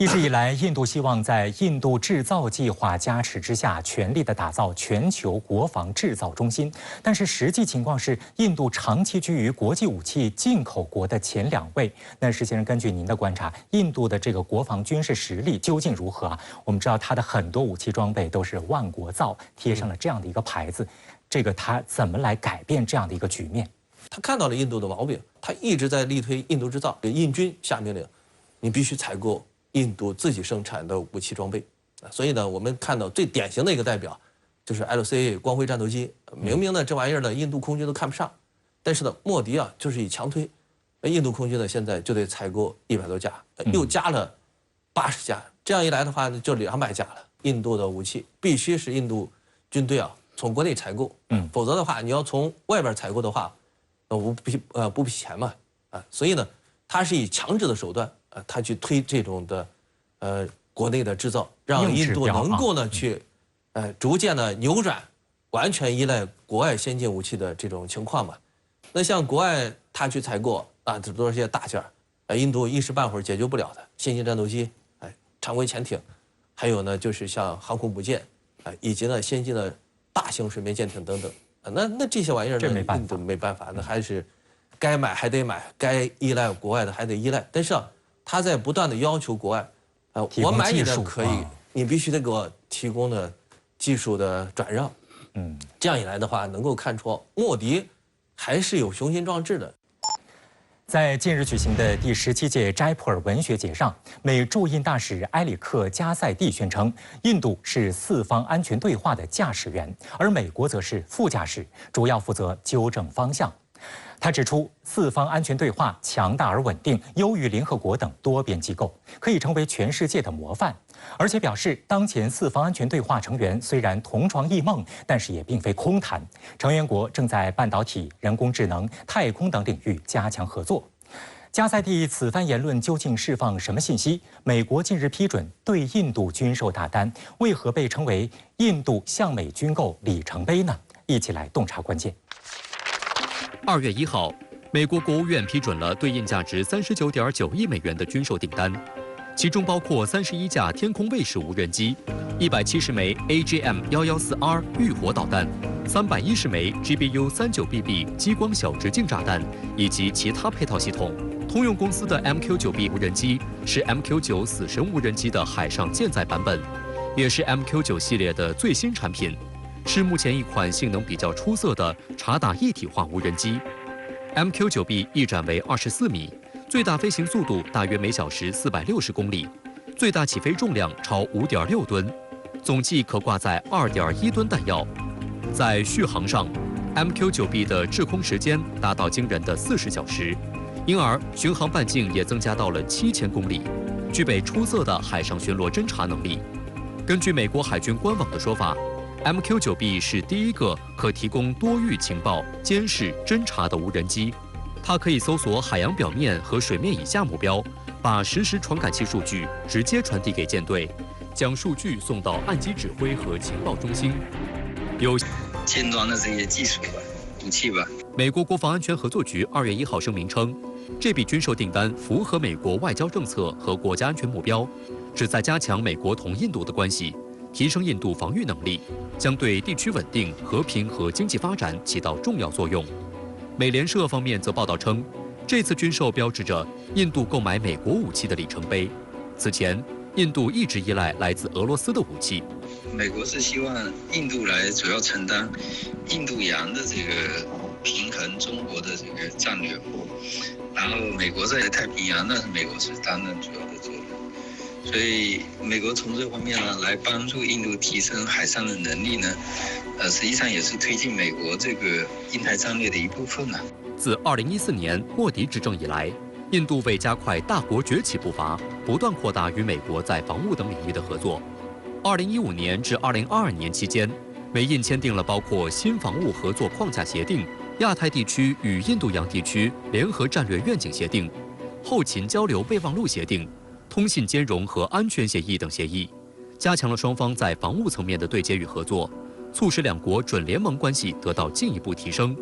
一直以来，印度希望在印度制造计划加持之下，全力地打造全球国防制造中心。但是实际情况是，印度长期居于国际武器进口国的前2位。那石先生，根据您的观察，印度的这个国防军事实力究竟如何啊？我们知道它的很多武器装备都是万国造，贴上了这样的一个牌子，这个它怎么来改变这样的一个局面？他看到了印度的毛病，他一直在力推印度制造，给印军下命令，你必须采购印度自己生产的武器装备。所以呢，我们看到最典型的一个代表就是 LCA 光辉战斗机，明明呢这玩意儿呢印度空军都看不上，但是呢莫迪啊就是以强推，印度空军呢现在就得采购100多架，又加了80架，这样一来的话呢就200架了。印度的武器必须是印度军队啊从国内采购，否则的话你要从外边采购的话，不比钱嘛，所以呢，他是以强制的手段，他去推这种的，国内的制造，让印度能够呢去，逐渐的扭转完全依赖国外先进武器的这种情况嘛。那像国外他去采购啊，这都是些大件儿，印度一时半会儿解决不了的，先进战斗机，常规潜艇，还有呢就是像航空母舰，以及呢先进的大型水面舰艇等等。那这些玩意儿呢，印度没办法，那还是该买还得买，该依赖国外的还得依赖。但是啊，他在不断的要求国外，我买你的可以，你必须得给我提供的技术的转让。这样一来的话，能够看出莫迪还是有雄心壮志的。在近日举行的第17届斋普尔文学节上，美驻印大使埃里克·加塞蒂宣称，印度是四方安全对话的驾驶员，而美国则是副驾驶，主要负责纠正方向。他指出，四方安全对话强大而稳定，优于联合国等多边机构，可以成为全世界的模范。而且表示，当前四方安全对话成员虽然同床异梦，但是也并非空谈。成员国正在半导体、人工智能、太空等领域加强合作。加塞蒂此番言论究竟释放什么信息？美国近日批准对印度军售大单，为何被称为印度向美军购里程碑呢？一起来洞察关键。2月1号，美国国务院批准了对印价值39.9亿美元的军售订单，其中包括31架天空卫士无人机、170枚 AGM-114R 预火导弹、310枚 GBU-39BB 激光小直径炸弹以及其他配套系统。通用公司的 MQ-9B 无人机是 MQ-9死神无人机的海上舰载版本，也是 MQ-9系列的最新产品。是目前一款性能比较出色的察打一体化无人机。MQ-9B 翼展为24米，最大飞行速度大约每小时460公里，最大起飞重量超5.6吨，总计可挂载2.1吨弹药。在续航上 ，MQ-9B 的滞空时间达到惊人的40小时，因而巡航半径也增加到了7000公里，具备出色的海上巡逻侦察能力。根据美国海军官网的说法，MQ-9B 是第一个可提供多域情报、监视、侦察的无人机。它可以搜索海洋表面和水面以下目标，把实时传感器数据直接传递给舰队，将数据送到岸基指挥和情报中心。有尖端的这些技术武器吧。美国国防安全合作局2月1号声明称，这笔军售订单符合美国外交政策和国家安全目标，旨在加强美国同印度的关系。提升印度防御能力，将对地区稳定、和平和经济发展起到重要作用。美联社方面则报道称，这次军售标志着印度购买美国武器的里程碑。此前，印度一直依赖来自俄罗斯的武器。美国是希望印度来主要承担印度洋的这个平衡中国的这个战略，然后美国在太平洋呢，美国是担任主要的作用。所以，美国从这方面呢，来帮助印度提升海上的能力呢，实际上也是推进美国这个印太战略的一部分呢。自2014年莫迪执政以来，印度为加快大国崛起步伐，不断扩大与美国在防务等领域的合作。2015年至2022年期间，美印签订了包括新防务合作框架协定、亚太地区与印度洋地区联合战略愿景协定、后勤交流备忘录协定、通信兼容和安全协议等协议，加强了双方在防务层面的对接与合作，促使两国准联盟关系得到进一步提升。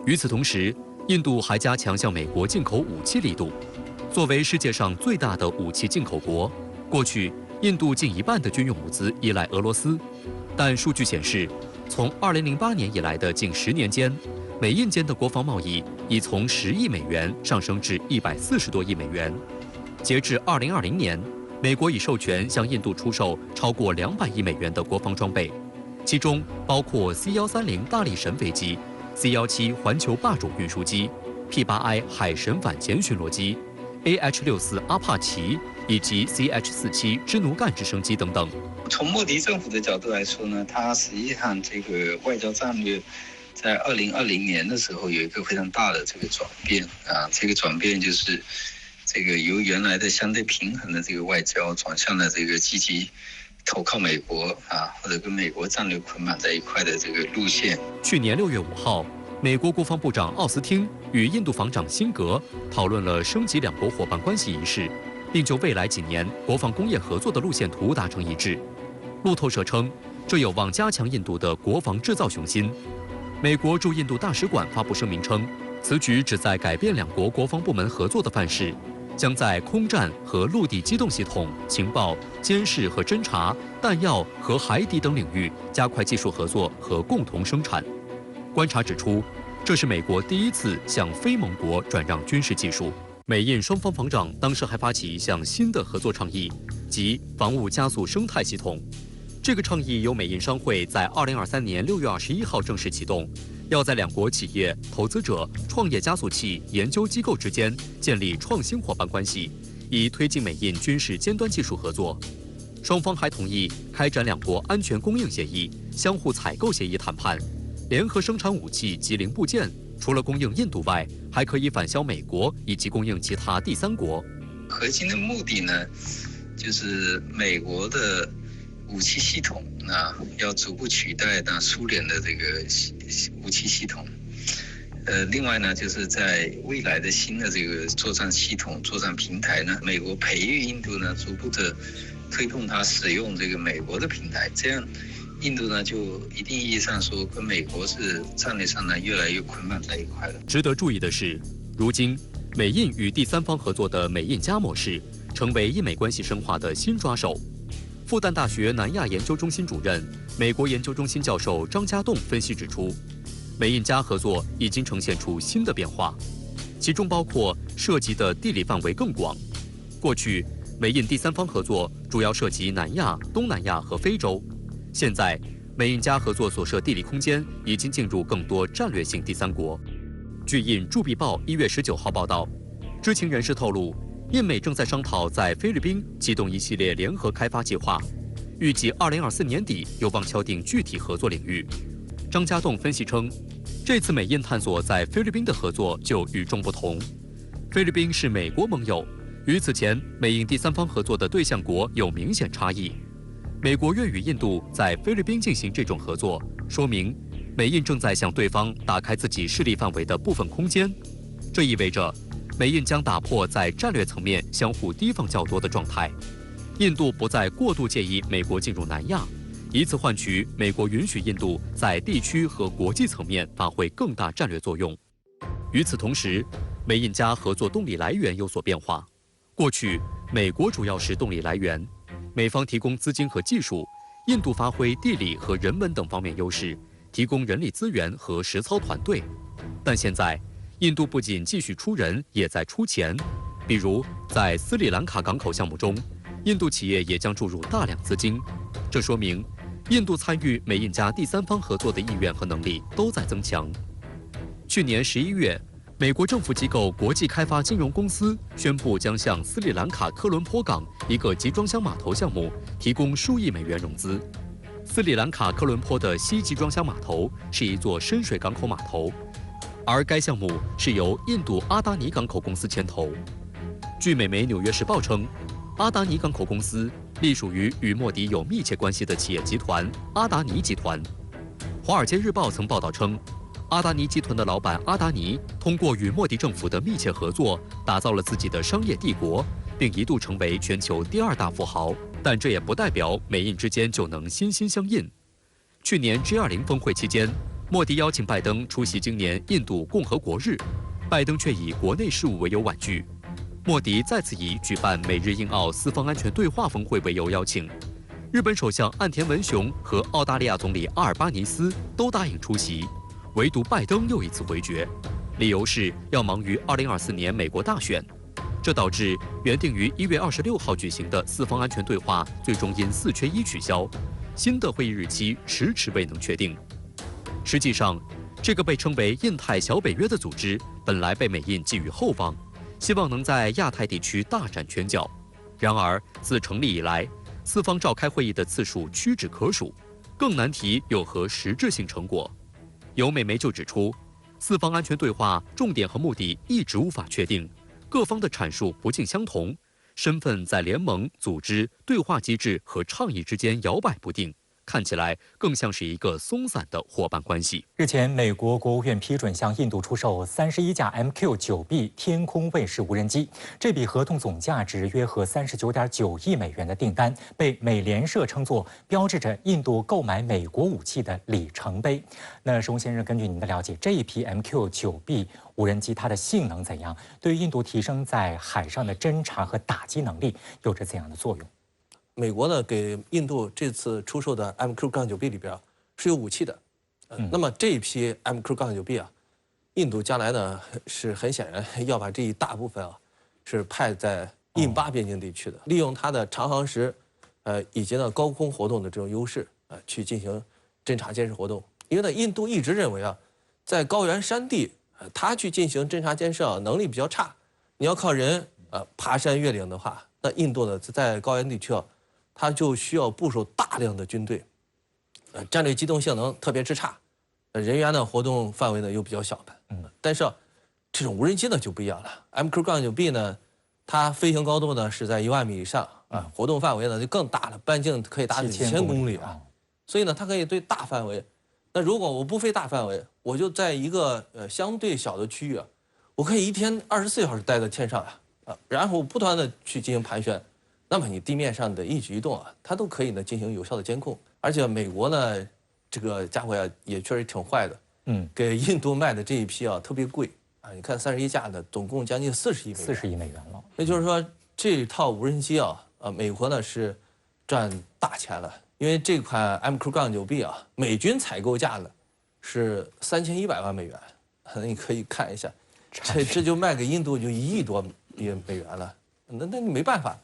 与此同时，印度还加强向美国进口武器力度。作为世界上最大的武器进口国，过去，印度近一半的军用物资依赖俄罗斯，但数据显示，从2008年以来的近10年间，美印间的国防贸易已从10亿美元上升至140多亿美元。截至2020年，美国已授权向印度出售超过200亿美元的国防装备，其中包括 C-130大力神飞机、C-17环球霸主运输机、P-8I 海神反潜巡逻机、AH-64阿帕奇以及 CH-47支奴干直升机等等。从莫迪政府的角度来说呢，它实际上这个外交战略在2020年的时候有一个非常大的这个转变啊，这个转变就是这个由原来的相对平衡的这个外交转向了这个积极投靠美国啊，或者跟美国战略捆绑在一块的这个路线。去年6月5号，美国国防部长奥斯汀与印度防长辛格讨论了升级两国伙伴关系一事，并就未来几年国防工业合作的路线图达成一致。路透社称，这有望加强印度的国防制造雄心。美国驻印度大使馆发布声明称，此举旨在改变两国国防部门合作的范式，将在空战和陆地机动系统、情报、监视和侦察、弹药和海底等领域加快技术合作和共同生产。观察指出，这是美国第一次向非盟国转让军事技术。美印双方防长当时还发起一项新的合作倡议，即防务加速生态系统。这个倡议由美印商会在2023年6月21号正式启动，要在两国企业、投资者、创业加速器、研究机构之间建立创新伙伴关系，以推进美印军事尖端技术合作。双方还同意开展两国安全供应协议、相互采购协议谈判，联合生产武器及零部件，除了供应印度外，还可以返销美国以及供应其他第三国。核心的目的呢，就是美国的武器系统啊，要逐步取代苏联的这个武器系统。另外呢，就是在未来的新的这个作战系统、作战平台呢，美国培育印度呢，逐步的推动它使用这个美国的平台，这样印度呢，就一定意义上说跟美国是战略上呢越来越捆绑在一块了。值得注意的是，如今美印与第三方合作的美印加模式，成为印美关系深化的新抓手。复旦大学南亚研究中心主任、美国研究中心教授张家栋分析指出，美印加合作已经呈现出新的变化，其中包括涉及的地理范围更广。过去，美印第三方合作主要涉及南亚、东南亚和非洲，现在美印加合作所涉地理空间已经进入更多战略性第三国。据印驻必报1月19号报道，知情人士透露，印美正在商讨在菲律宾启动一系列联合开发计划，预计2024年底有望敲定具体合作领域。张家栋分析称，这次美印探索在菲律宾的合作就与众不同。菲律宾是美国盟友，与此前美印第三方合作的对象国有明显差异。美国愿与印度在菲律宾进行这种合作，说明美印正在向对方打开自己势力范围的部分空间。这意味着美印将打破在战略层面相互提防较多的状态，印度不再过度介意美国进入南亚，以此换取美国允许印度在地区和国际层面发挥更大战略作用。与此同时，美印加合作动力来源有所变化。过去，美国主要是动力来源，美方提供资金和技术，印度发挥地理和人文等方面优势，提供人力资源和实操团队。但现在，印度不仅继续出人，也在出钱。比如，在斯里兰卡港口项目中，印度企业也将注入大量资金。这说明，印度参与美印加第三方合作的意愿和能力都在增强。去年11月，美国政府机构国际开发金融公司宣布将向斯里兰卡科伦坡港一个集装箱码头项目提供数亿美元融资。斯里兰卡科伦坡的西集装箱码头是一座深水港口码头，而该项目是由印度阿达尼港口公司牵头。据美媒《纽约时报》称，阿达尼港口公司隶属于与莫迪有密切关系的企业集团阿达尼集团。《华尔街日报》曾报道称，阿达尼集团的老板阿达尼通过与莫迪政府的密切合作，打造了自己的商业帝国，并一度成为全球第2大富豪。但这也不代表美印之间就能心心相印。去年 G20 峰会期间，莫迪邀请拜登出席今年印度共和国日，拜登却以国内事务为由婉拒。莫迪再次以举办美日印澳四方安全对话峰会为由邀请，日本首相岸田文雄和澳大利亚总理阿尔巴尼斯都答应出席，唯独拜登又一次回绝，理由是要忙于2024年美国大选。这导致原定于1月26号举行的四方安全对话最终因4缺1取消，新的会议日期迟迟未能确定。实际上，这个被称为印太小北约的组织本来被美印寄予厚望，希望能在亚太地区大展拳脚。然而，自成立以来，四方召开会议的次数屈指可数，更难提有何实质性成果。有美媒就指出，四方安全对话重点和目的一直无法确定，各方的阐述不尽相同，身份在联盟、组织、对话机制和倡议之间摇摆不定，看起来更像是一个松散的伙伴关系。日前，美国国务院批准向印度出售31架 MQ-9B 天空卫士无人机，这笔合同总价值约合39.9亿美元的订单，被美联社称作标志着印度购买美国武器的里程碑。那石洪先生，根据您的了解，这一批 MQ-9B 无人机它的性能怎样？对于印度提升在海上的侦察和打击能力有着怎样的作用？美国呢给印度这次出售的 MQ-9B 里边是有武器的，那么这一批 MQ-9B 啊，印度将来呢是很显然要把这一大部分啊是派在印巴边境地区的，利用它的长航时，以及呢高空活动的这种优势去进行侦察监视活动。因为呢印度一直认为啊，在高原山地，它去进行侦察监视能力比较差，你要靠人爬山越岭的话，那印度呢在高原地区啊，它就需要部署大量的军队，战略机动性能特别之差，人员呢活动范围呢又比较小的。但是这种无人机呢就不一样了 ，MQ-9B 呢，它飞行高度呢是在1万米以上啊，活动范围呢就更大了，半径可以达几千公里啊，所以呢它可以对大范围。那如果我不飞大范围，我就在一个相对小的区域啊，我可以一天24小时待在天上然后不断的去进行盘旋。那么你地面上的一举一动啊，它都可以呢进行有效的监控。而且美国呢，这个家伙呀也确实挺坏的，给印度卖的这一批啊特别贵啊，你看31架的，总共将近40亿美元。40亿美元了。也就是说，这套无人机啊，美国呢是赚大钱了，因为这款 MQ-9B 啊，美军采购价呢是3100万美元，你可以看一下，这就卖给印度就1亿多美元了，那你没办法。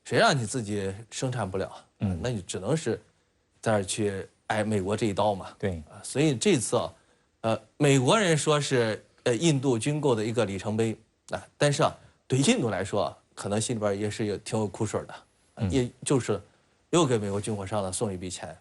谁让你自己生产不了？那你只能是在这儿去挨美国这一刀嘛。对所以这次美国人说是印度军购的一个里程碑但是对印度来说可能心里边也是挺有苦水的，也就是又给美国军火商呢送一笔钱。